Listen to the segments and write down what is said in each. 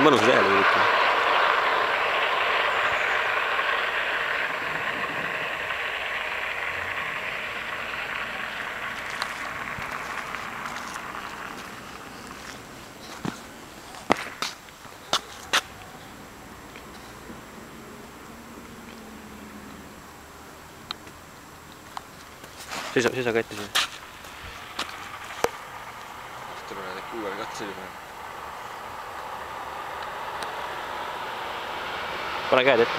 on mõnus jääl ikka. Seisa kätte siin. Tuleb näed kuuel katse juba. Pane käed ette.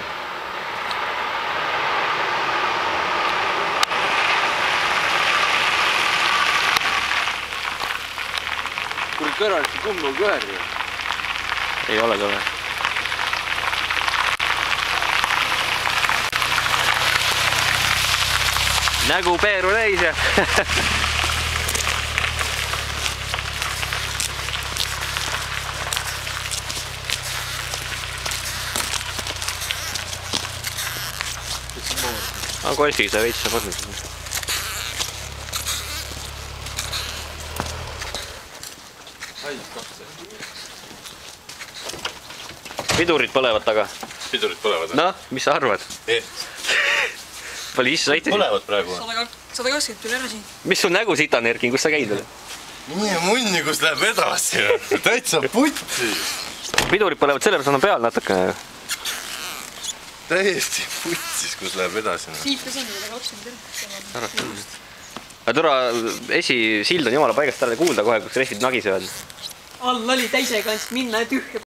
Kuule kõrvalt kummu kõär ju. Ei ole ka või. Nägu Peeru täis ja golfiga sa veits saab olnud. Pidurid põlevad taga. Pidurid põlevad? Noh, mis sa arvad? Palju issu saite? Põlevad praegu. 120 tuli ära siin. Mis sul nägu sitan, Erkin, kus sa käid veel? Nii munni, kus läheb edasi. Täitsa putsi. Pidurid põlevad sellepärast, on peal natukene. Täiesti putsis, kus läheb edasi. Siit ka siin, 120 tuli. Aga tore, esisild on jumala paigast ära kuulda kohe, kus rehvid nagisevad. All oli täisega, minna ja tühja.